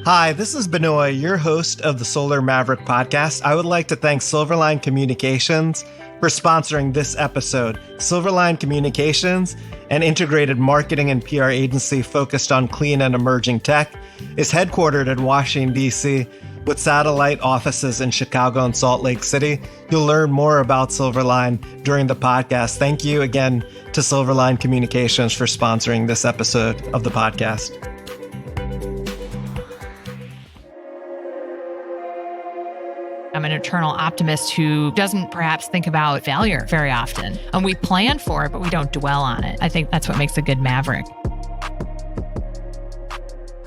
Hi, this is Benoy, your host of the Solar Maverick Podcast. I would like to thank Silverline Communications for sponsoring this episode. Silverline Communications, an integrated marketing and PR agency focused on clean and emerging tech, is headquartered in Washington, D.C., with satellite offices in Chicago and Salt Lake City. You'll learn more about Silverline during the podcast. Thank you again to Silverline Communications for sponsoring this episode of the podcast. I'm an eternal optimist who doesn't perhaps think about failure very often. And we plan for it, but we don't dwell on it. I think that's what makes a good maverick.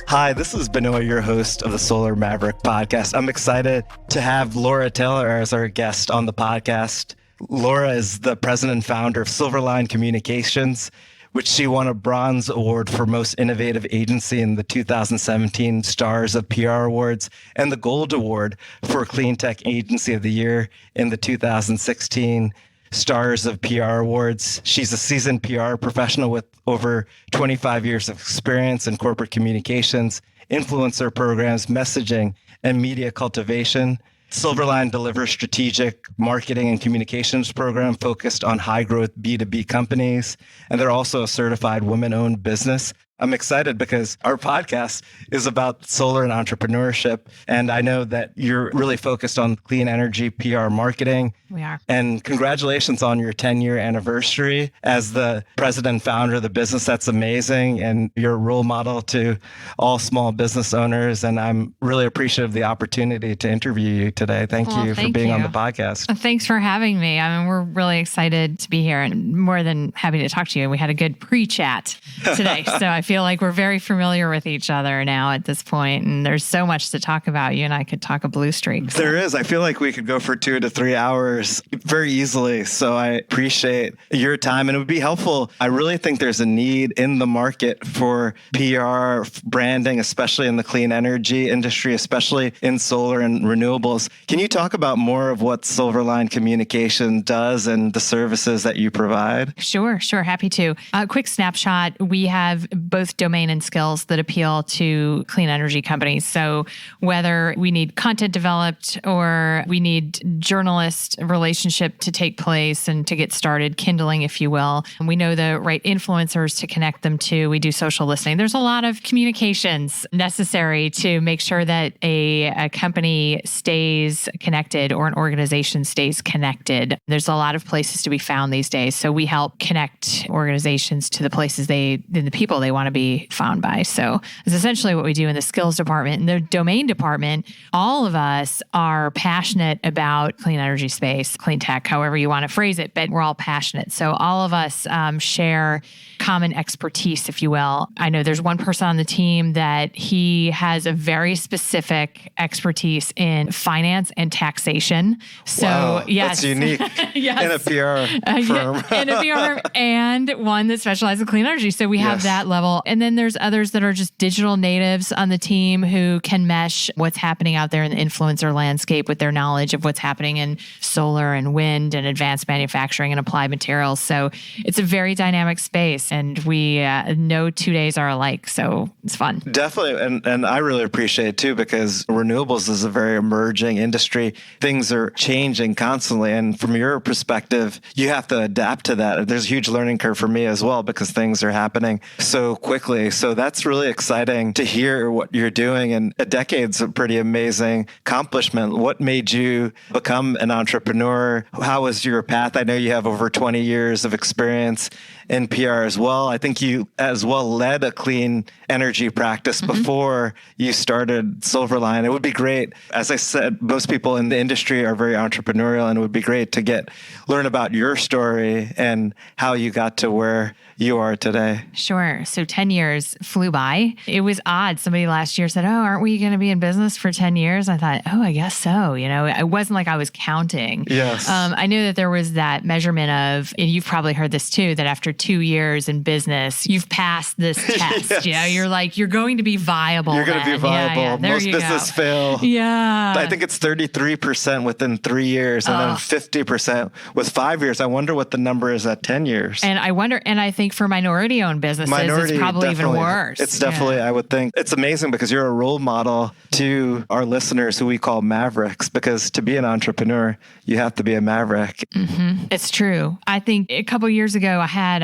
Hi, this is Benoy, your host of the Solar Maverick Podcast. I'm excited to have Laura Taylor as our guest on the podcast. Laura is the president and founder of Silverline Communications, which she won a Bronze Award for Most Innovative Agency in the 2017 Stars of PR Awards and the Gold Award for Clean Tech Agency of the Year in the 2016 Stars of PR Awards. She's a seasoned PR professional with over 25 years of experience in corporate communications, influencer programs, messaging, and media cultivation. Silverline delivers strategic marketing and communications program focused on high-growth B2B companies, and they're also a certified women-owned business. I'm excited because our podcast is about solar and entrepreneurship, and I know that you're really focused on clean energy PR marketing. We are. And congratulations on your 10-year anniversary as the president and founder of the business. That's amazing, and you're a role model to all small business owners, and I'm really appreciative of the opportunity to interview you today. Thank you for being on the podcast. Thanks for having me. I mean, we're really excited to be here and more than happy to talk to you. We had a good pre-chat today, so I feel like we're very familiar with each other now at this point, and there's so much to talk about. You and I could talk a blue streak. So. There is. I feel like we could go for 2 to 3 hours very easily. So I appreciate your time, and it would be helpful. I really think there's a need in the market for PR branding, especially in the clean energy industry, especially in solar and renewables. Can you talk about more of what Silverline Communication does and the services that you provide? Sure. Happy to. A quick snapshot. We have both domain and skills that appeal to clean energy companies. So whether we need content developed or we need journalist relationship to take place and to get started, kindling, if you will. And we know the right influencers to connect them to. We do social listening. There's a lot of communications necessary to make sure that a company stays connected or an organization stays connected. There's a lot of places to be found these days. So we help connect organizations to the places the people they want to be found by. So it's essentially what we do in the skills department. In the domain department, all of us are passionate about clean energy space, clean tech, however you want to phrase it, but we're all passionate. So all of us share common expertise, if you will. I know there's one person on the team that he has a very specific expertise in finance and taxation. So wow, yes. That's unique yes. in a PR firm. In a PR firm, and one that specializes in clean energy. So we have that level. And then there's others that are just digital natives on the team who can mesh what's happening out there in the influencer landscape with their knowledge of what's happening in solar and wind and advanced manufacturing and applied materials. So it's a very dynamic space, and we no 2 days are alike. So it's fun. Definitely. And I really appreciate it too, because renewables is a very emerging industry. Things are changing constantly. And from your perspective, you have to adapt to that. There's a huge learning curve for me as well, because things are happening so quickly. So that's really exciting to hear what you're doing. And a decade's a pretty amazing accomplishment. What made you become an entrepreneur? How was your path? I know you have over 20 years of experience in PR as well. I think you as well led a clean energy practice before you started Silverline. It would be great. As I said, most people in the industry are very entrepreneurial, and it would be great to learn about your story and how you got to where you are today. Sure. So 10 years flew by. It was odd. Somebody last year said, "Oh, aren't we going to be in business for 10 years?" I thought, "Oh, I guess so." You know, it wasn't like I was counting. Yes. I knew that there was that measurement of, and you've probably heard this too, that after 2 years in business, you've passed this test. Yes. You know, you're like, you're going to be viable. You're going to be viable. Yeah, Most business fail. Yeah. I think it's 33% within 3 years, and then 50% with 5 years. I wonder what the number is at 10 years. And I wonder, and I think think for minority-owned businesses, it's probably even worse. It's definitely, I would think. It's amazing because you're a role model to our listeners who we call Mavericks, because to be an entrepreneur, you have to be a Maverick. Mm-hmm. It's true. I think a couple of years ago, I had,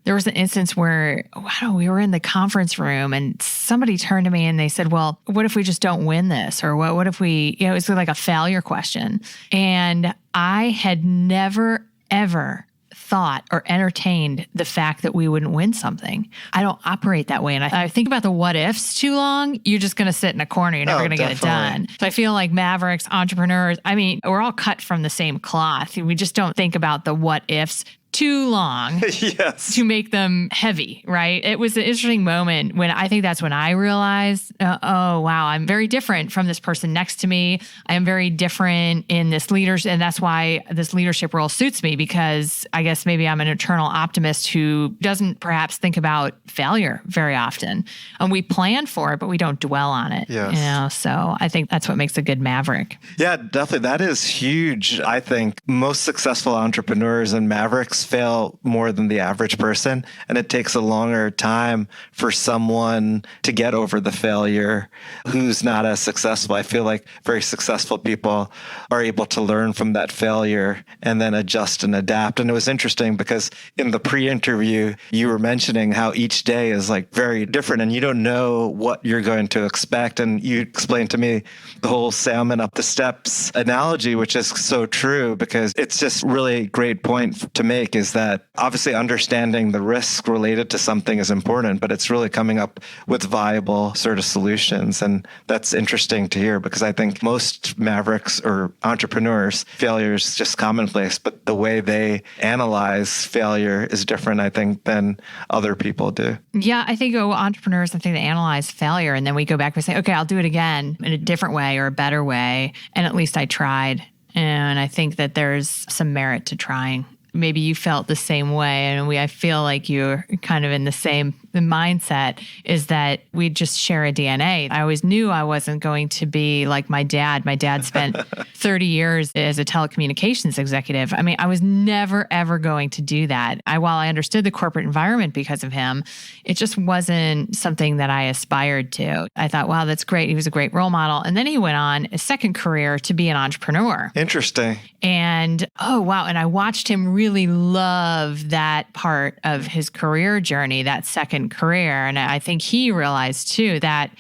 there was an instance where, we were in the conference room and somebody turned to me and they said, well, what if we just don't win this? Or what if we, it was like a failure question. And I had never, ever thought or entertained the fact that we wouldn't win something. I don't operate that way. And I think about the what ifs too long, you're just going to sit in a corner. You're never going to get it done. So I feel like Mavericks, entrepreneurs, we're all cut from the same cloth. We just don't think about the what ifs too long to make them heavy, right? It was an interesting moment when I think that's when I realized, oh, wow, I'm very different from this person next to me. I am very different in this leadership. And that's why this leadership role suits me, because I guess maybe I'm an eternal optimist who doesn't perhaps think about failure very often. And we plan for it, but we don't dwell on it. Yes. So I think that's what makes a good Maverick. Yeah, definitely. That is huge. I think most successful entrepreneurs and Mavericks fail more than the average person. And it takes a longer time for someone to get over the failure who's not as successful. I feel like very successful people are able to learn from that failure and then adjust and adapt. And it was interesting because in the pre-interview, you were mentioning how each day is like very different and you don't know what you're going to expect. And you explained to me the whole salmon up the steps analogy, which is so true, because it's just really a great point to make, is that obviously understanding the risk related to something is important, but it's really coming up with viable sort of solutions. And that's interesting to hear, because I think most Mavericks or entrepreneurs, failure is just commonplace, but the way they analyze failure is different, I think, than other people do. Yeah, I think entrepreneurs, I think they analyze failure and then we go back and say, okay, I'll do it again in a different way or a better way. And at least I tried. And I think that there's some merit to trying. Maybe you felt the same way. And I feel like you're kind of in the same mindset, is that we just share a DNA. I always knew I wasn't going to be like my dad. My dad spent 30 years as a telecommunications executive. I was never, ever going to do that. While I understood the corporate environment because of him, it just wasn't something that I aspired to. I thought, wow, that's great. He was a great role model. And then he went on a second career to be an entrepreneur. Interesting. And oh, wow. And I watched him really love that part of his career journey, that second career. And I think he realized too that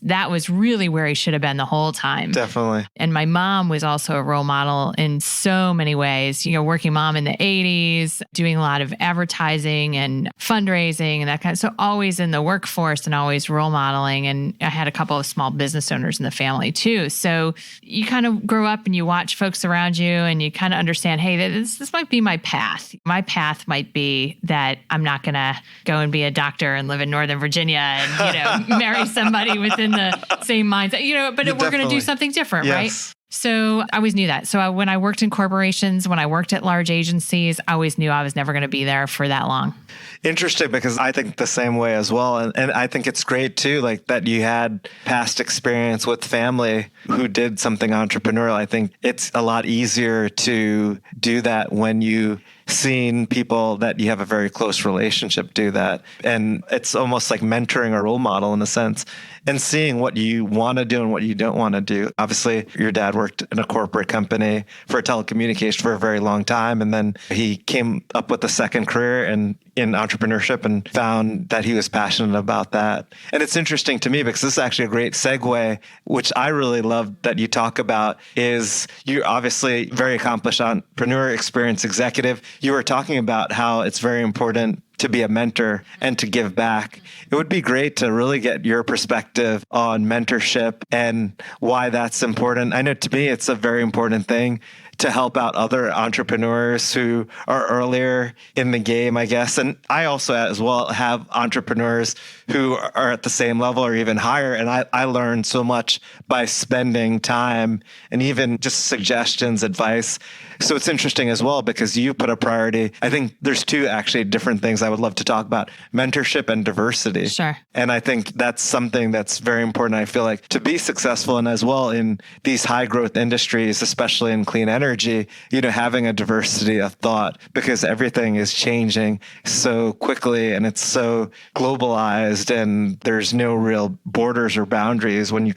that was really where he should have been the whole time. Definitely. And my mom was also a role model in so many ways, working mom in the 80s, doing a lot of advertising and fundraising and that kind of, so always in the workforce and always role modeling. And I had a couple of small business owners in the family too. So you kind of grow up and you watch folks around you and you kind of understand, hey, this might be my path. My path might be that I'm not going to go and be a doctor and live in Northern Virginia and, marry somebody within the same mindset, but we're going to do something different, right? So I always knew that. So when I worked in corporations, when I worked at large agencies, I always knew I was never going to be there for that long. Interesting, because I think the same way as well. And I think it's great too, like that you had past experience with family who did something entrepreneurial. I think it's a lot easier to do that when you seen people that you have a very close relationship do that. And it's almost like mentoring a role model in a sense, and seeing what you want to do and what you don't want to do. Obviously, your dad worked in a corporate company for telecommunication for a very long time. And then he came up with a second career in entrepreneurship and found that he was passionate about that. And it's interesting to me because this is actually a great segue, which I really love that you talk about, is you're obviously very accomplished entrepreneur, experienced executive. You were talking about how it's very important to be a mentor and to give back. It would be great to really get your perspective on mentorship and why that's important. I know to me, it's a very important thing to help out other entrepreneurs who are earlier in the game, I guess. And I also as well have entrepreneurs who are at the same level or even higher. And I learned so much by spending time and even just suggestions, advice. So it's interesting as well because you put a priority. I think there's two actually different things I would love to talk about: mentorship and diversity. Sure. And I think that's something that's very important. I feel like to be successful and as well in these high growth industries, especially in clean energy, energy, having a diversity of thought, because everything is changing so quickly and it's so globalized and there's no real borders or boundaries when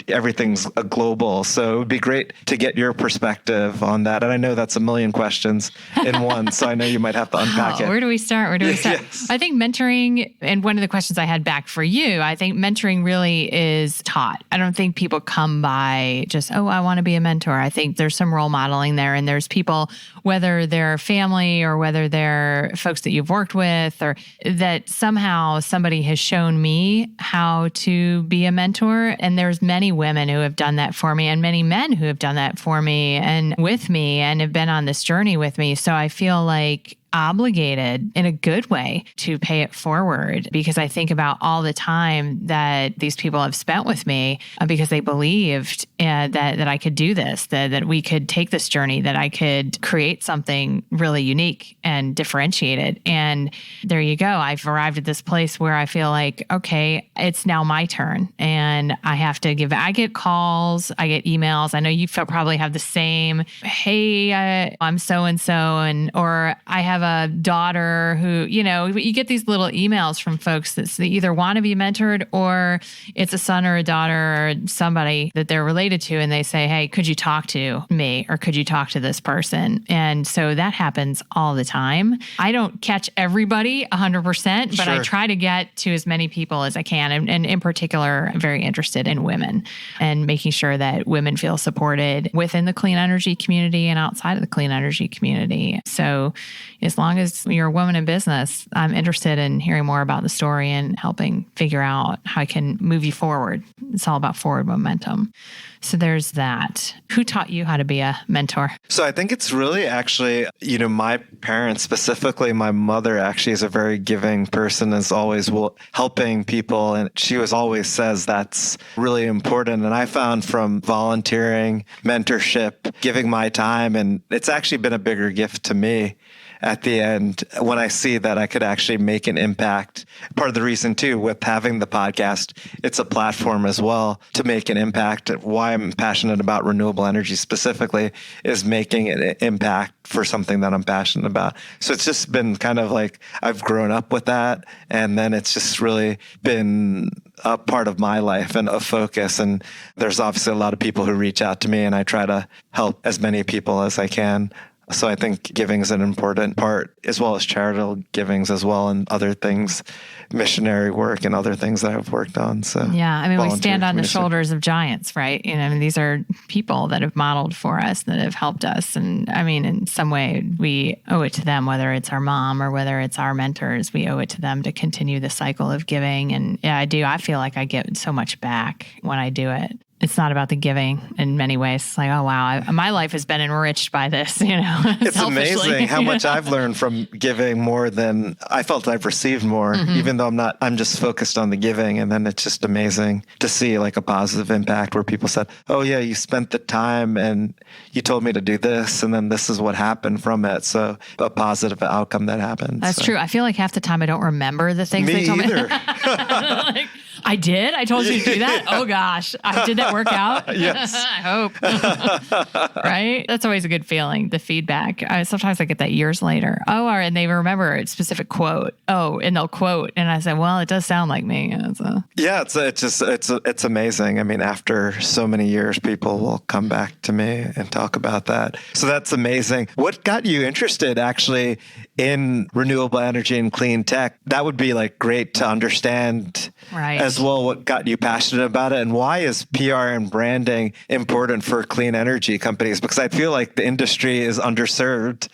everything's a global. So it would be great to get your perspective on that. And I know that's a million questions in one, so I know you might have to unpack it. Where do we start? Yes. I think mentoring, and one of the questions I had back for you, I think mentoring really is taught. I don't think people come by just, I want to be a mentor. I think there's some role modeling there, and there's people, whether they're family or whether they're folks that you've worked with, or that somehow somebody has shown me how to be a mentor. And there's many women who have done that for me and many men who have done that for me and with me and have been on this journey with me. So I feel like obligated in a good way to pay it forward, because I think about all the time that these people have spent with me because they believed that I could do this, that we could take this journey, that I could create something really unique and differentiated. And there you go. I've arrived at this place where I feel like, okay, it's now my turn and I have to give. I get calls, I get emails. I know you probably have the same. Hey, I'm so-and-so, or I have a daughter who, you get these little emails from folks that either want to be mentored or it's a son or a daughter or somebody that they're related to. And they say, hey, could you talk to me? Or could you talk to this person? And so that happens all the time. I don't catch everybody 100%, but I try to get to as many people as I can. And in particular, I'm very interested in women and making sure that women feel supported within the clean energy community and outside of the clean energy community. So as long as you're a woman in business, I'm interested in hearing more about the story and helping figure out how I can move you forward. It's all about forward momentum. So there's that. Who taught you how to be a mentor? So I think it's really actually, my parents, specifically my mother, actually is a very giving person, is always helping people. And she always says that's really important. And I found from volunteering, mentorship, giving my time, and it's actually been a bigger gift to me at the end when I see that I could actually make an impact. Part of the reason too, with having the podcast, it's a platform as well to make an impact. Why I'm passionate about renewable energy specifically is making an impact for something that I'm passionate about. So it's just been kind of like I've grown up with that. And then it's just really been a part of my life and a focus. And there's obviously a lot of people who reach out to me, and I try to help as many people as I can. So I think giving is an important part, as well as charitable givings as well, and other things, missionary work and other things that I've worked on. So yeah, we stand on the shoulders of giants, right? These are people that have modeled for us, that have helped us. And in some way we owe it to them, whether it's our mom or whether it's our mentors, we owe it to them to continue the cycle of giving. And yeah, I do. I feel like I get so much back when I do it. It's not about the giving in many ways. It's like, oh, wow, my life has been enriched by this, It's amazing how much I've learned from giving more than I felt I've received more, even though I'm just focused on the giving. And then it's just amazing to see like a positive impact where people said, oh yeah, you spent the time and you told me to do this, and then this is what happened from it. So a positive outcome that happened. That's true. I feel like half the time I don't remember the things they told me. Like, I did? I told you to do that? Oh gosh. Did that work out? Yes. I hope. Right? That's always a good feeling, the feedback. Sometimes I get that years later. Oh, and they remember a specific quote. Oh, and they'll quote. And I say, well, it does sound like me. Yeah, it's amazing. After so many years, people will come back to me and talk about that. So that's amazing. What got you interested actually in renewable energy and clean tech? That would be like great to understand. Right. As well, what got you passionate about it, and why is PR and branding important for clean energy companies? Because I feel like the industry is underserved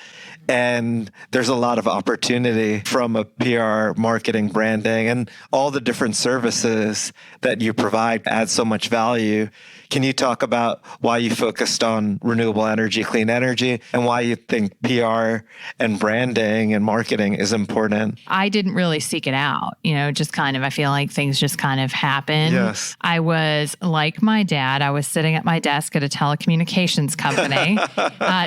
and there's a lot of opportunity from a PR, marketing, branding, and all the different services that you provide add so much value. Can you talk about why you focused on renewable energy, clean energy, and why you think PR and branding and marketing is important? I didn't really seek it out, just kind of, I feel like things just kind of happen. Yes. I was like my dad. I was sitting at my desk at a telecommunications company,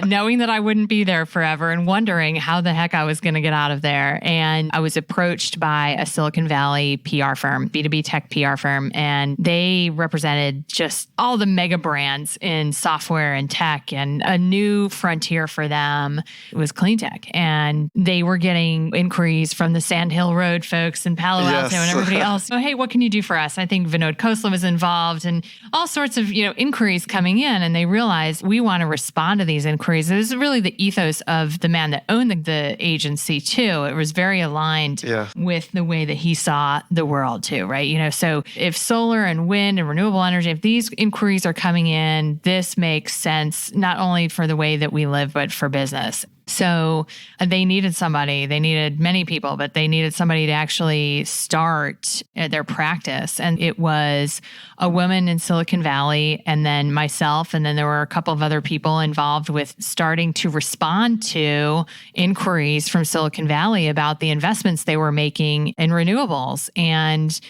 knowing that I wouldn't be there forever and wondering how the heck I was going to get out of there. And I was approached by a Silicon Valley PR firm, B2B tech PR firm, and they represented just all all the mega brands in software and tech, and a new frontier for them was clean tech. And they were getting inquiries from the Sand Hill Road folks in Palo Alto and everybody else. Oh, hey, what can you do for us? I think Vinod Khosla was involved, and all sorts of, inquiries coming in. And they realized we want to respond to these inquiries. It was really the ethos of the man that owned the agency too. It was very aligned with the way that he saw the world too, right? So if solar and wind and renewable energy, if these inquiries are coming in, this makes sense, not only for the way that we live, but for business. So they needed somebody, they needed many people, but they needed somebody to actually start their practice. And it was a woman in Silicon Valley, and then myself, and then there were a couple of other people involved with starting to respond to inquiries from Silicon Valley about the investments they were making in renewables. And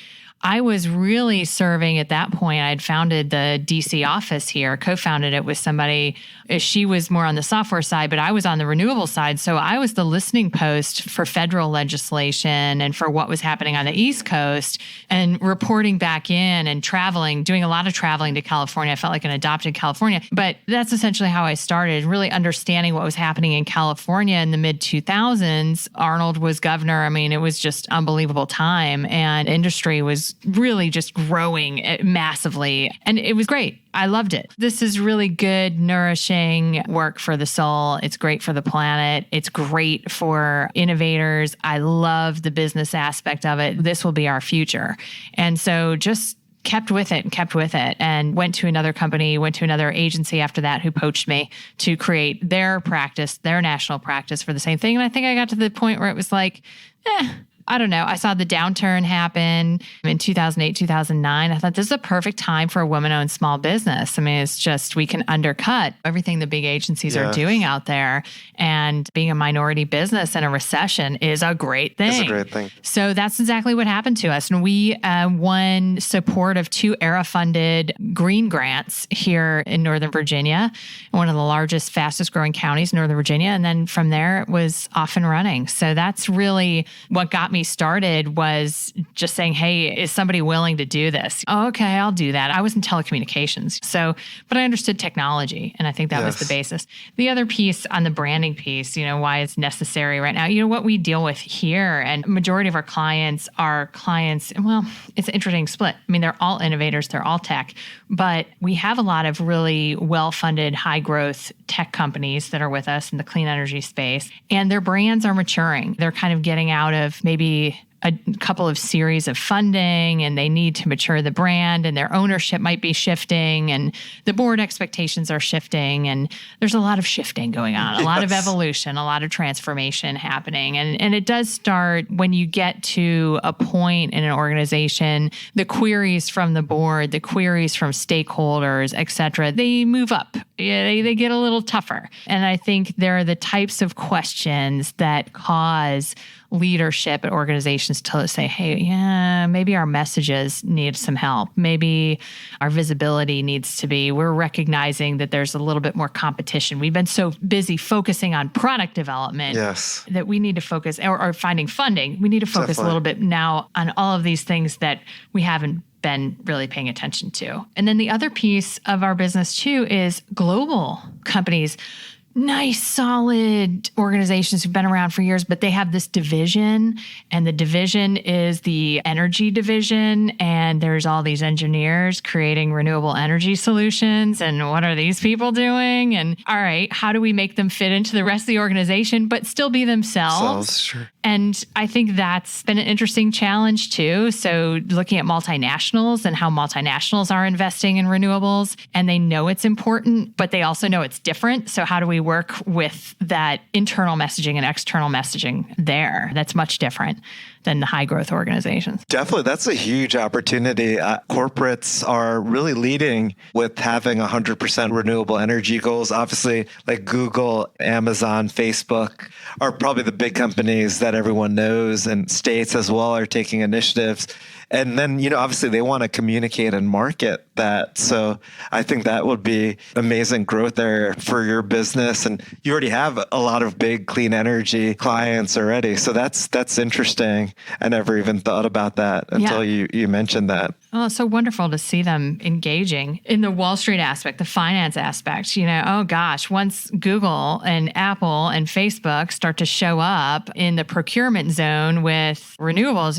I was really serving at that point. I'd founded the DC office here, co-founded it with somebody. She was more on the software side, but I was on the renewable side. So I was the listening post for federal legislation and for what was happening on the East Coast, and reporting back in and traveling, doing a lot of traveling to California. I felt like an adopted California. But that's essentially how I started, really understanding what was happening in California in the mid-2000s. Arnold was governor. I mean, it was just unbelievable time, and industry was really just growing massively. And it was great. I loved it. This is really good, nourishing work for the soul. It's great for the planet. It's great for innovators. I love the business aspect of it. This will be our future. And so just kept with it and went to another company, went to another agency after that who poached me to create their practice, their national practice for the same thing. And I think I got to the point where it was like, I don't know. I saw the downturn happen in 2008, 2009. I thought this is a perfect time for a woman-owned small business. I mean, it's just, we can undercut everything the big agencies are doing out there. And being a minority business in a recession is a great thing. It's a great thing. So that's exactly what happened to us. And we won support of 2 ERA-funded green grants here in Northern Virginia, one of the largest, fastest growing counties in Northern Virginia. And then from there, it was off and running. So that's really what got me started, was just saying, hey, is somebody willing to do this? Oh, okay, I'll do that. I was in telecommunications. But I understood technology, and I think that was the basis. The other piece on the branding piece, why it's necessary right now, what we deal with here, and majority of our clients are clients, well, it's an interesting split. I mean, they're all innovators, they're all tech, but we have a lot of really well-funded, high-growth tech companies that are with us in the clean energy space, and their brands are maturing. They're kind of getting out of maybe a couple of series of funding, and they need to mature the brand, and their ownership might be shifting, and the board expectations are shifting, and there's a lot of shifting going on, a lot of evolution, a lot of transformation happening. And it does start when you get to a point in an organization, the queries from the board, the queries from stakeholders, et cetera, they move up. They get a little tougher. And I think they're the types of questions that cause leadership at organizations to say, hey, maybe our messages need some help. Maybe our visibility needs to be, we're recognizing that there's a little bit more competition. We've been so busy focusing on product development that we need to focus, or finding funding. We need to focus a little bit now on all of these things that we haven't been really paying attention to. And then the other piece of our business too is global companies. Nice, solid organizations who've been around for years, but they have this division, and the division is the energy division, and there's all these engineers creating renewable energy solutions, and what are these people doing? And all right, how do we make them fit into the rest of the organization, but still be themselves? Sure. And I think that's been an interesting challenge too. So looking at multinationals and how multinationals are investing in renewables, and they know it's important, but they also know it's different. So how do we work with that internal messaging and external messaging there? That's much different than the high growth organizations. Definitely. That's a huge opportunity. Corporates are really leading with having 100% renewable energy goals. Obviously, like Google, Amazon, Facebook are probably the big companies that everyone knows, and states as well are taking initiatives. And then, obviously they want to communicate and market that. So I think that would be amazing growth there for your business. And you already have a lot of big clean energy clients already. So that's interesting. I never even thought about that until you mentioned that. Oh, it's so wonderful to see them engaging in the Wall Street aspect, the finance aspect. Oh gosh, once Google and Apple and Facebook start to show up in the procurement zone with renewables,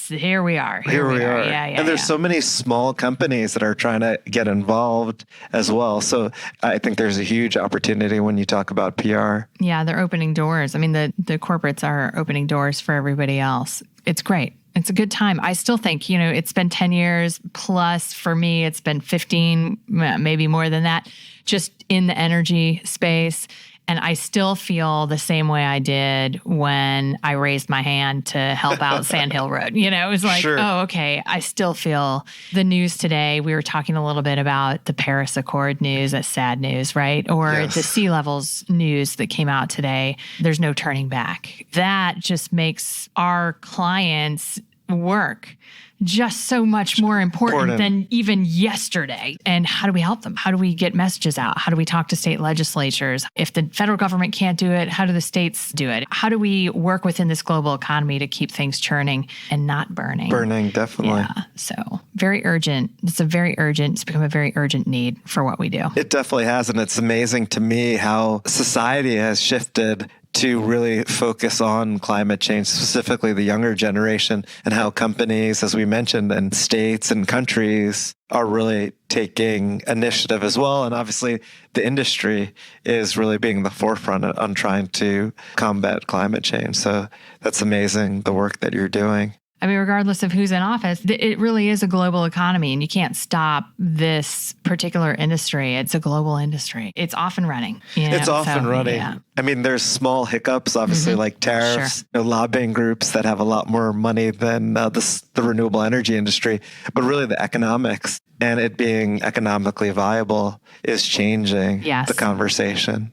here we are. Here we are. Yeah, and there's so many small companies that are trying to get involved as well. So I think there's a huge opportunity when you talk about PR. Yeah, they're opening doors. I mean, the corporates are opening doors for everybody else. It's great. It's a good time. I still think, it's been 10 years plus for me. It's been 15, maybe more than that, just in the energy space. And I still feel the same way I did when I raised my hand to help out Sand Hill Road. It was like, Sure. Oh, okay. I still feel the news today. We were talking a little bit about the Paris Accord news, that's sad news, right? Or Yes. the sea levels news that came out today. There's no turning back. That just makes our clients' work just so much more important than even yesterday. And how do we help them? How do we get messages out? How do we talk to state legislatures? If the federal government can't do it, how do the states do it? How do we work within this global economy to keep things churning and not burning? Burning, definitely. Yeah. So very urgent. It's become a very urgent need for what we do. It definitely has. And it's amazing to me how society has shifted to really focus on climate change, specifically the younger generation, and how companies, as we mentioned, and states and countries are really taking initiative as well. And obviously the industry is really being the forefront on trying to combat climate change. So that's amazing, the work that you're doing. I mean, regardless of who's in office, it really is a global economy, and you can't stop this particular industry. It's a global industry. It's off and running. It's off and running. Yeah. I mean, there's small hiccups, obviously, like tariffs, lobbying groups that have a lot more money than the renewable energy industry. But really, the economics and it being economically viable is changing the conversation.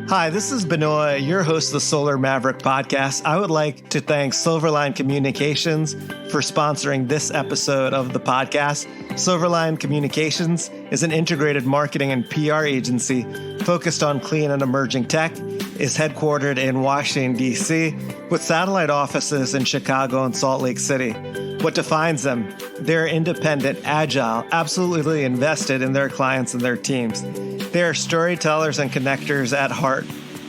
Hi, this is Benoy, your host of the Solar Maverick Podcast. I would like to thank Silverline Communications for sponsoring this episode of the podcast. Silverline Communications is an integrated marketing and PR agency focused on clean and emerging tech, is headquartered in Washington, D.C., with satellite offices in Chicago and Salt Lake City. What defines them? They're independent, agile, absolutely invested in their clients and their teams. They are storytellers and connectors at heart,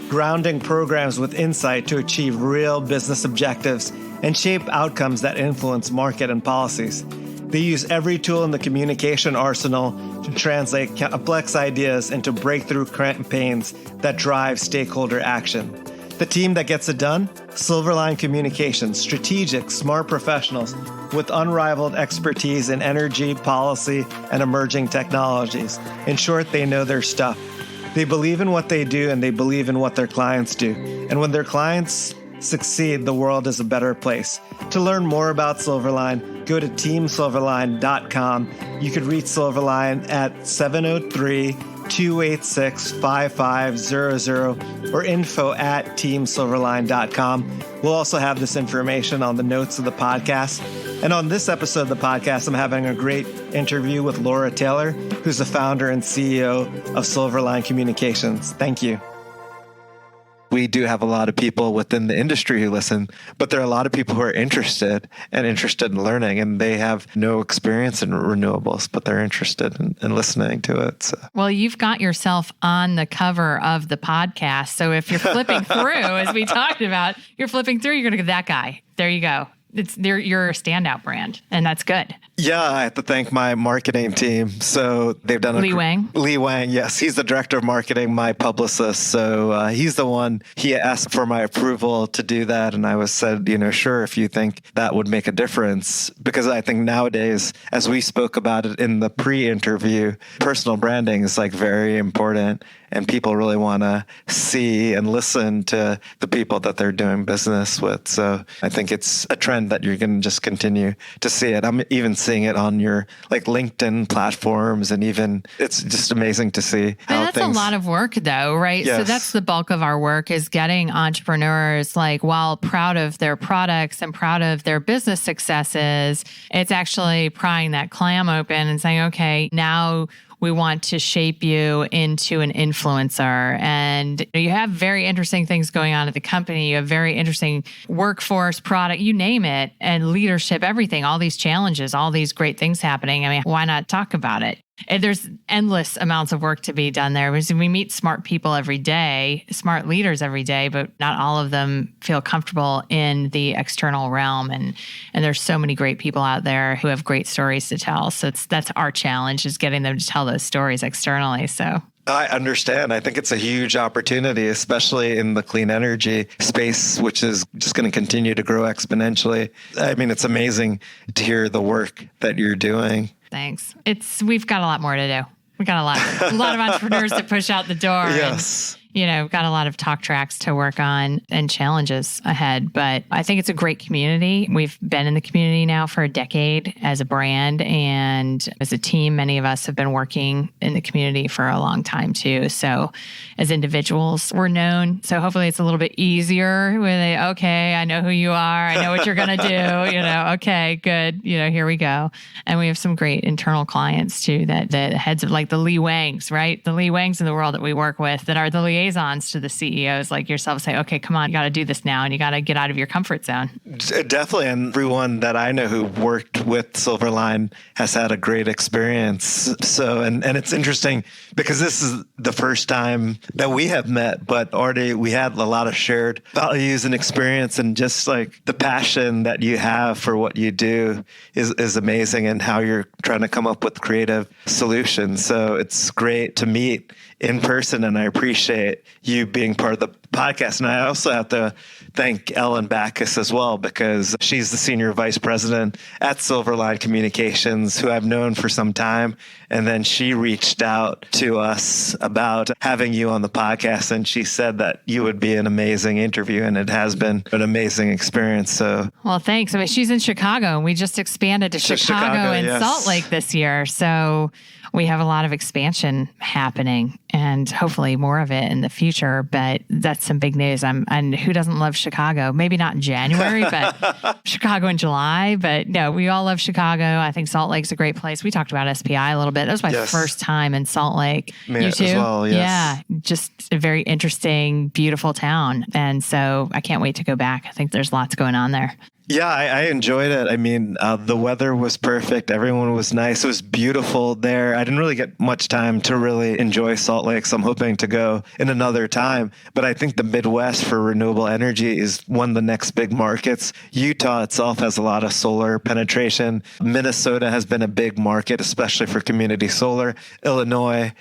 grounding programs with insight to achieve real business objectives and shape outcomes that influence market and policies. They use every tool in the communication arsenal to translate complex ideas into breakthrough campaigns that drive stakeholder action. The team that gets it done? Silverline Communications, strategic, smart professionals with unrivaled expertise in energy, policy, and emerging technologies. In short, they know their stuff. They believe in what they do, and they believe in what their clients do. And when their clients succeed, the world is a better place. To learn more about Silverline, go to teamsilverline.com. You could reach Silverline at 703-286-5500 or info@teamsilverline.com. We'll also have this information on the notes of the podcast. And on this episode of the podcast, I'm having a great interview with Laura Taylor, who's the founder and CEO of Silverline Communications. Thank you. We do have a lot of people within the industry who listen, but there are a lot of people who are interested in learning, and they have no experience in renewables, but they're interested in listening to it. So. Well, you've got yourself on the cover of the podcast. So if you're flipping through, as we talked about, you're flipping through, you're going to get that guy. There you go. You're a standout brand, and that's good. Yeah, I have to thank my marketing team. So they've done Lee Wang, yes. He's the director of marketing, my publicist. So he's the one, he asked for my approval to do that. And I said, sure, if you think that would make a difference. Because I think nowadays, as we spoke about it in the pre-interview, personal branding is very important. And people really want to see and listen to the people that they're doing business with. So I think it's a trend that you're going to just continue to see it. I'm even seeing seeing it on your like LinkedIn platforms, and even it's just amazing to see how that's a lot of work though, right? Yes. So that's the bulk of our work, is getting entrepreneurs, like, while proud of their products and proud of their business successes, it's actually prying that clam open and saying, okay, now we want to shape you into an influencer. And you have very interesting things going on at the company. You have very interesting workforce, product, you name it, and leadership, everything, all these challenges, all these great things happening. I mean, why not talk about it? And there's endless amounts of work to be done there. We meet smart people every day, smart leaders every day, but not all of them feel comfortable in the external realm. And there's so many great people out there who have great stories to tell. So that's our challenge, is getting them to tell those stories externally. So I understand. I think it's a huge opportunity, especially in the clean energy space, which is just going to continue to grow exponentially. I mean, it's amazing to hear the work that you're doing. Thanks. We've got a lot more to do. We got a lot of entrepreneurs to push out the door. Yes. And, we've got a lot of talk tracks to work on and challenges ahead. But I think it's a great community. We've been in the community now for a decade as a brand, and as a team, many of us have been working in the community for a long time too. So as individuals, we're known. So hopefully it's a little bit easier when okay, I know who you are. I know what you're going to do. Okay, good. Here we go. And we have some great internal clients too, that the heads of, like, the Lee Wangs, right? The Lee Wangs in the world that we work with, that are the liaisons to the CEOs like yourself, say, okay, come on, you got to do this now, and you got to get out of your comfort zone. Definitely. And everyone that I know who worked with Silverline has had a great experience. So, and it's interesting because this is the first time that we have met, but already we had a lot of shared values and experience, and just like the passion that you have for what you do is amazing, and how you're trying to come up with creative solutions. So it's great to meet in person, and I appreciate you being part of the podcast. And I also have to thank Ellen Backus as well, because she's the senior vice president at Silverline Communications, who I've known for some time. And then she reached out to us about having you on the podcast, and she said that you would be an amazing interview, and it has been an amazing experience. So, well, thanks. I mean, she's in Chicago, and we just expanded to Chicago and yes. Salt Lake this year. So we have a lot of expansion happening, and hopefully more of it in the future. But that's some big news. And who doesn't love Chicago? Maybe not in January, but Chicago in July. But no, we all love Chicago. I think Salt Lake's a great place. We talked about SPI a little bit. That was my first time in Salt Lake. You too? As well, yes. Yeah, just a very interesting, beautiful town. And so I can't wait to go back. I think there's lots going on there. Yeah, I enjoyed it. I mean, the weather was perfect. Everyone was nice. It was beautiful there. I didn't really get much time to really enjoy Salt Lake, so I'm hoping to go in another time. But I think the Midwest for renewable energy is one of the next big markets. Utah itself has a lot of solar penetration. Minnesota has been a big market, especially for community solar. Illinois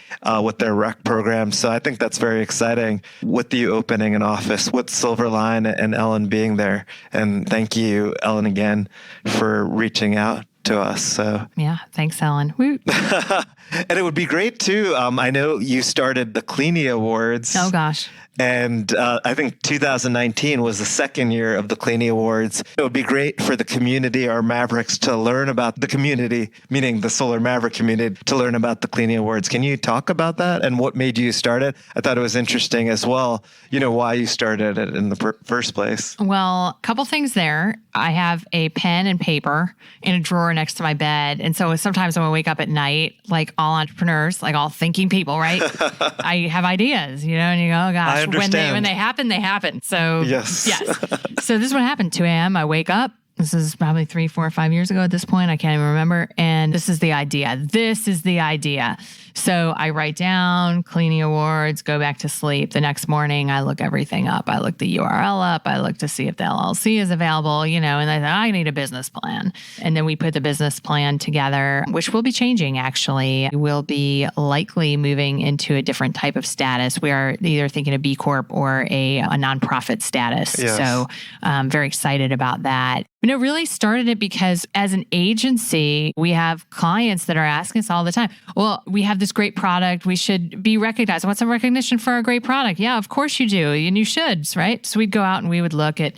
with their REC program. So I think that's very exciting with you opening an office with Silverline and Ellen being there. And thank you, Ellen, again for reaching out to us. So yeah, thanks, Ellen. And it would be great too. I know you started the Cleany Awards. Oh gosh. And I think 2019 was the second year of the Cleany Awards. It would be great for the community, our Mavericks, to learn about the community, meaning the Solar Maverick community, to learn about the Cleany Awards. Can you talk about that and what made you start it? I thought it was interesting as well, why you started it in the first place. Well, a couple things there. I have a pen and paper in a drawer next to my bed. And so sometimes when I wake up at night, like all entrepreneurs, like all thinking people, right? I have ideas, and you go, oh gosh, when they happen, they happen. So yes. So this is what happened. 2 a.m. I wake up. This is probably 3, 4, 5 years ago at this point. I can't even remember. And this is the idea. So I write down Cleany Awards, go back to sleep. The next morning, I look everything up. I look the URL up. I look to see if the LLC is available, and I thought, I need a business plan. And then we put the business plan together, which will be changing, actually. We'll be likely moving into a different type of status. We are either thinking a B Corp or a nonprofit status. Yes. So I'm very excited about that. It really started it because as an agency, we have clients that are asking us all the time, well, we have this great product. We should be recognized. What's some recognition for a great product? Yeah, of course you do. And you should, right? So we'd go out and we would look at,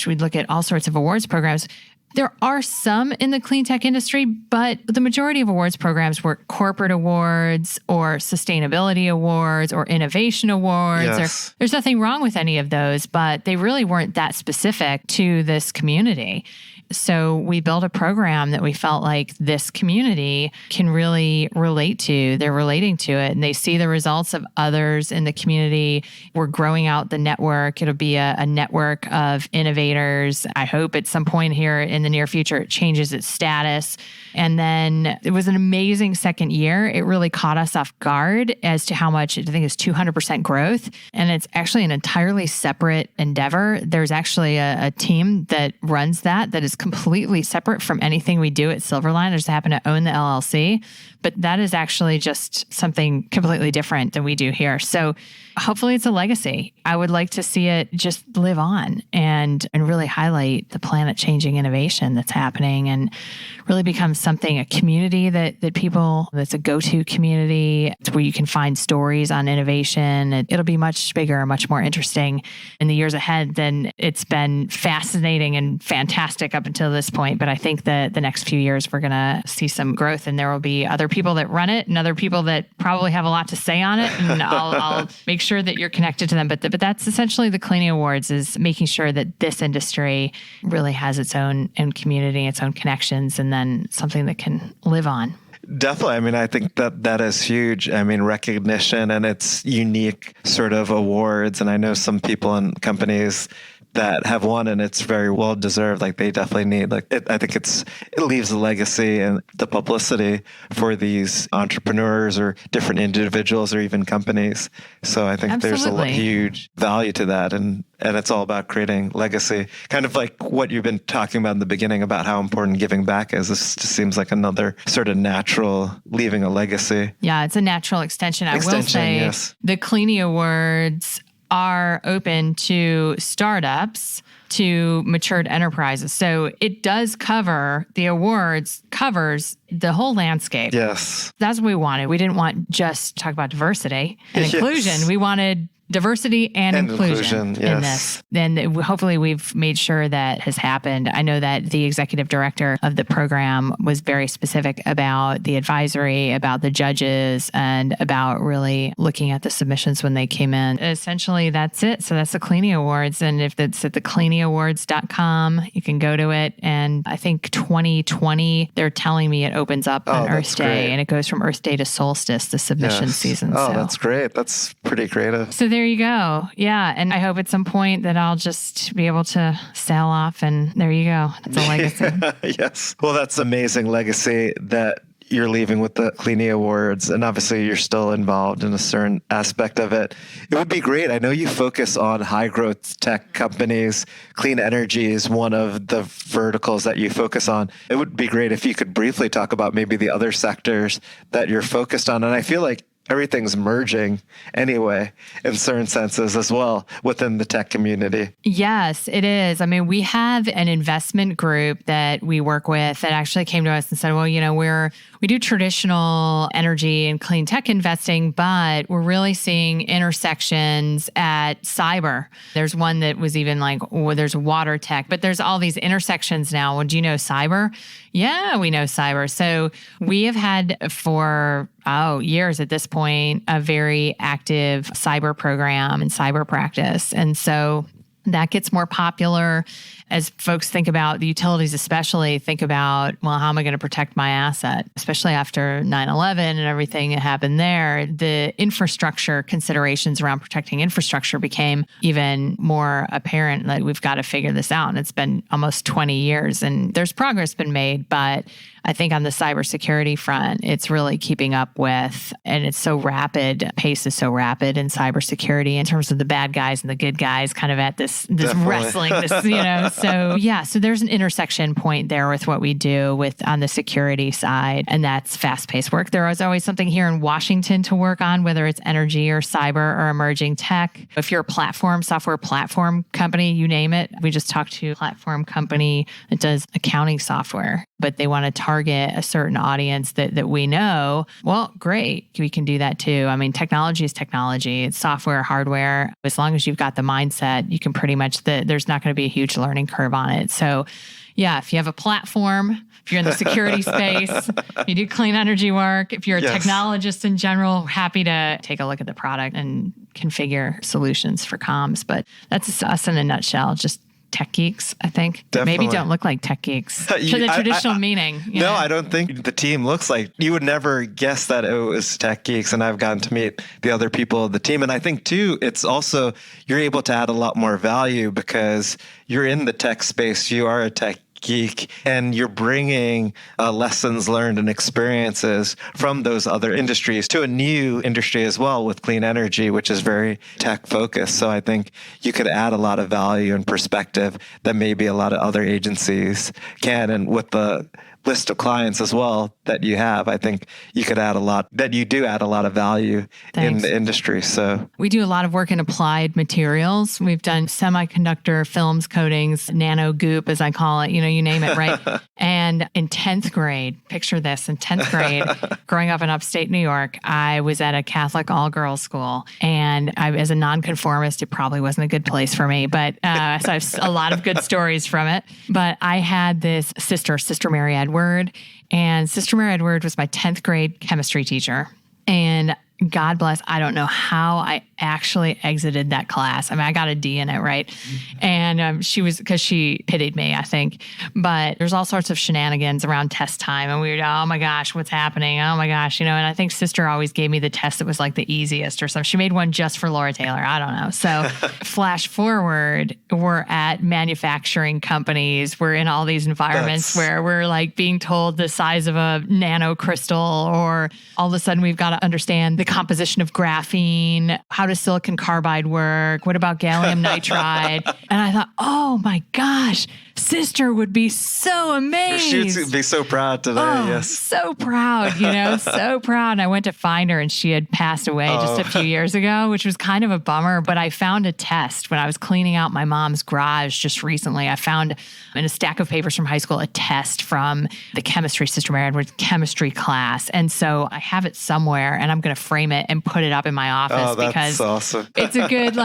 we'd look at all sorts of awards programs. There are some in the clean tech industry, but the majority of awards programs were corporate awards or sustainability awards or innovation awards. Yes. There's nothing wrong with any of those, but they really weren't that specific to this community. So we built a program that we felt like this community can really relate to. They're relating to it and they see the results of others in the community. We're growing out the network. It'll be a network of innovators. I hope at some point here in the near future, it changes its status. And then it was an amazing second year. It really caught us off guard as to how much, I think it's 200% growth. And it's actually an entirely separate endeavor. There's actually a team that runs that is completely separate from anything we do at Silverline. I just happen to own the LLC, but that is actually just something completely different than we do here. So hopefully it's a legacy. I would like to see it just live on and really highlight the planet-changing innovation that's happening and really become something, a community that people, that's a go-to community. It's where you can find stories on innovation. It'll be much bigger and much more interesting in the years ahead than it's been fascinating and fantastic up until this point. But I think that the next few years, we're going to see some growth and there will be other people that run it and other people that probably have a lot to say on it. And I'll make sure that you're connected to them. But that's essentially the Cleanie Awards, is making sure that this industry really has its own community, its own connections, and then something that can live on. Definitely. I mean, I think that is huge. I mean, recognition and its unique sort of awards. And I know some people and companies that have won, and it's very well deserved. Like they definitely need, I think it leaves a legacy and the publicity for these entrepreneurs or different individuals or even companies. So I think Absolutely. There's a huge value to that. And it's all about creating legacy, kind of like what you've been talking about in the beginning about how important giving back is. This just seems like another sort of natural leaving a legacy. Yeah, it's a natural extension. I will say yes. The Cleany Awards are open to startups, to matured enterprises. So it does cover, the awards covers the whole landscape. Yes. That's what we wanted. We didn't want just to talk about diversity and Yes. inclusion. We wanted diversity and inclusion yes. in this. And hopefully we've made sure that has happened. I know that the executive director of the program was very specific about the advisory, about the judges, and about really looking at the submissions when they came in. Essentially, that's it. So that's the Cleany Awards. And if it's at the cleanyawards.com, you can go to it. And I think 2020, they're telling me it opens up on Earth Day. Great. And it goes from Earth Day to solstice, the submission season. Oh, so that's great. That's pretty creative. So there you go. Yeah. And I hope at some point that I'll just be able to sail off and there you go. It's a legacy. Yes. Well, that's amazing legacy that you're leaving with the Cleanie Awards. And obviously you're still involved in a certain aspect of it. It would be great. I know you focus on high growth tech companies. Clean energy is one of the verticals that you focus on. It would be great if you could briefly talk about maybe the other sectors that you're focused on. And I feel like everything's merging anyway, in certain senses as well within the tech community. Yes, it is. I mean, we have an investment group that we work with that actually came to us and said, well, you know, we do traditional energy and clean tech investing, but we're really seeing intersections at cyber. There's one that was even like, oh, there's water tech, but there's all these intersections now. Well, do you know cyber? Yeah, we know cyber. So we have had for years at this point, a very active cyber program and cyber practice. And so that gets more popular as folks think about the utilities, especially think about, well, how am I going to protect my asset? Especially after 9/11 and everything that happened there, the infrastructure considerations around protecting infrastructure became even more apparent that we've got to figure this out. And it's been almost 20 years and there's progress been made, but I think on the cybersecurity front, it's really keeping up with, and it's so rapid, pace is so rapid in cybersecurity in terms of the bad guys and the good guys kind of at this wrestling, so there's an intersection point there with what we do with on the security side, and that's fast-paced work. There is always something here in Washington to work on, whether it's energy or cyber or emerging tech. If you're a software platform company, you name it. We just talked to a platform company that does accounting software, but they want to target a certain audience that we know. Well, great. We can do that too. I mean, technology is technology. It's software, hardware. As long as you've got the mindset, you can pretty pretty much there's not going to be a huge learning curve on it. So yeah, if you have a platform, if you're in the security space, you do clean energy work, if you're a technologist in general, happy to take a look at the product and configure solutions for comms. But that's us in a nutshell, just tech geeks, I think. Definitely. Maybe don't look like tech geeks to the traditional meaning. No, I don't think the team looks like, you would never guess that it was tech geeks. And I've gotten to meet the other people of the team. And I think too, it's also, you're able to add a lot more value because you're in the tech space. You are a tech geek and you're bringing lessons learned and experiences from those other industries to a new industry as well with clean energy, which is very tech focused. So I think you could add a lot of value and perspective that maybe a lot of other agencies can. And with the list of clients as well that you have, I think you could add a lot, that you do add a lot of value in the industry. So we do a lot of work in applied materials. We've done semiconductor films, coatings, nano goop, as I call it, you name it, right? And in 10th grade, picture this, in 10th grade, growing up in upstate New York, I was at a Catholic all-girls school. And as a nonconformist, it probably wasn't a good place for me, but so I have a lot of good stories from it. But I had this Sister Mary Edward, and Sister Mary Edward was my 10th grade chemistry teacher. And God bless, I don't know how I actually exited that class. I mean, I got a D in it, right? And she was, because she pitied me, I think. But there's all sorts of shenanigans around test time. And we were, oh my gosh, what's happening? Oh my gosh, and I think Sister always gave me the test that was like the easiest or something. She made one just for Laura Taylor. I don't know. So flash forward, we're at manufacturing companies. We're in all these environments where we're like being told the size of a nano crystal, or all of a sudden we've got to understand the composition of graphene. How does silicon carbide work? What about gallium nitride? And I thought, oh my gosh, Sister would be so amazed. She would be so proud today. Yes. So proud, so proud. And I went to find her and she had passed away just a few years ago, which was kind of a bummer. But I found a test when I was cleaning out my mom's garage just recently. I found in a stack of papers from high school a test from the chemistry, Sister Mary Edward's chemistry class. And so I have it somewhere and I'm going to frame it and put it up in my office because awesome. It's a good,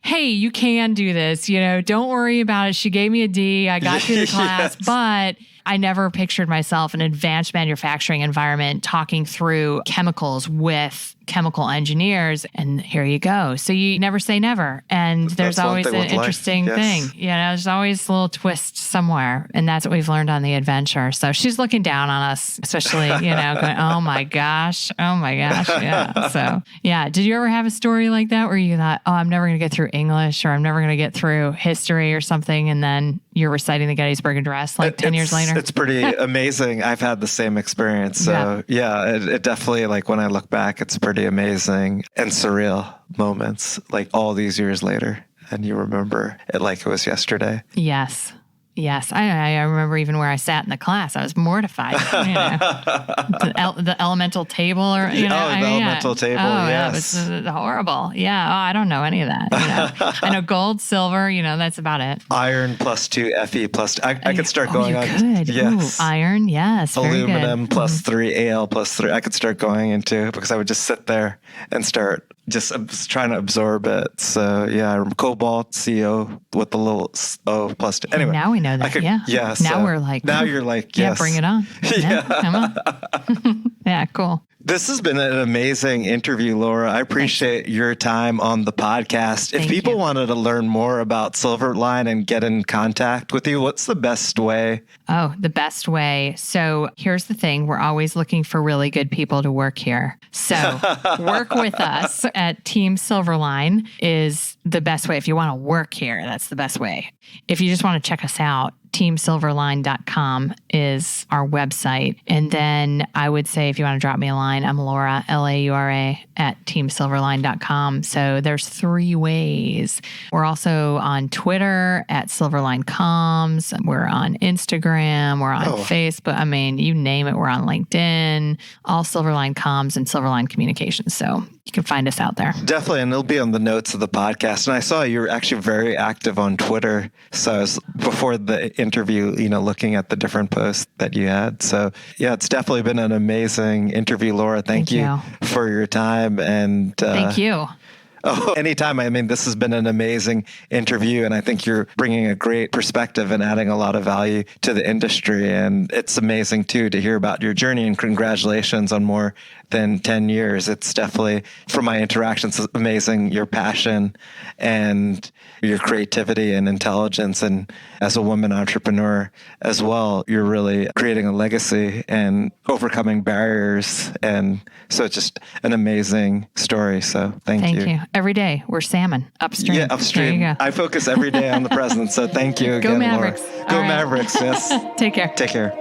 hey, you can do this. Don't worry about it. She gave me a D. I got through the class, but I never pictured myself in an advanced manufacturing environment talking through chemicals with chemical engineers. And here you go. So you never say never. And there's always an interesting thing. There's always a little twist somewhere. And that's what we've learned on the adventure. So she's looking down on us, especially, going, oh my gosh. Yeah. So yeah. Did you ever have a story like that where you thought, oh, I'm never going to get through English, or I'm never going to get through history or something, and then you're reciting the Gettysburg Address 10 years later? It's pretty amazing. I've had the same experience. So yeah, it definitely, when I look back, it's pretty amazing and surreal moments, all these years later. And you remember it like it was yesterday. Yes. I remember even where I sat in the class. I was mortified. The elemental table, or the elemental table. Yes, it was horrible. Yeah, I don't know any of that. I know gold, silver. That's about it. Iron +2, Fe +2. I could start going on. Good. Yes. Ooh, iron. Yes. Aluminum +3, Al +3. I could start going into, because I would just sit there and start just trying to absorb it. So yeah, cobalt, CO with the little O +2. Anyway, now we know that. Yeah. Now we're like, now you're like, yes. Yeah, bring it on. Yeah. Come on. Yeah, cool. This has been an amazing interview, Laura. I appreciate your time on the podcast. If people wanted to learn more about Silverline and get in contact with you, what's the best way? Oh, the best way. So here's the thing. We're always looking for really good people to work here. So work with us at Team Silverline is the best way. If you want to work here, that's the best way. If you just want to check us out, teamsilverline.com is our website. And then I would say, if you want to drop me a line, I'm Laura, Laura, at teamsilverline.com. So there's 3 ways. We're also on Twitter at Silverline Comms. We're on Instagram. We're on Facebook. I mean, you name it. We're on LinkedIn, all Silverline Comms and Silverline Communications. So you can find us out there. Definitely. And it'll be on the notes of the podcast. And I saw you were actually very active on Twitter. So I was, before the interview, looking at the different posts that you had. So yeah, it's definitely been an amazing interview, Laura. Thank you for your time. And thank you. Oh, anytime. I mean, this has been an amazing interview, and I think you're bringing a great perspective and adding a lot of value to the industry. And it's amazing, too, to hear about your journey, and congratulations on more than 10 years. It's definitely, from my interactions, amazing, your passion and your creativity and intelligence. And as a woman entrepreneur as well, you're really creating a legacy and overcoming barriers. And so it's just an amazing story. So thank you. Thank you. Every day we're salmon upstream. Yeah, upstream. There you go. I focus every day on the present. So thank you again, Go Mavericks. Laura. Go Mavericks, yes. Take care. Take care.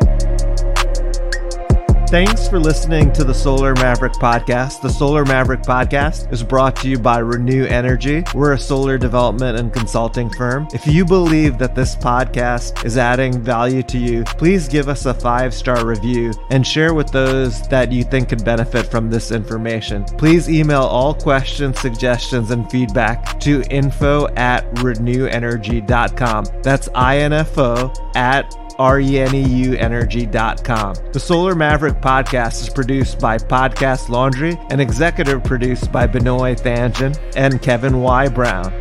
Thanks for listening to the Solar Maverick Podcast. The Solar Maverick Podcast is brought to you by Reneu Energy. We're a solar development and consulting firm. If you believe that this podcast is adding value to you, please give us a 5-star review and share with those that you think could benefit from this information. Please email all questions, suggestions, and feedback to info@reneuenergy.com. That's info@reneuenergy.com. The Solar Maverick Podcast is produced by Podcast Laundry and executive produced by Benoy Thanjan and Kevin Y. Brown.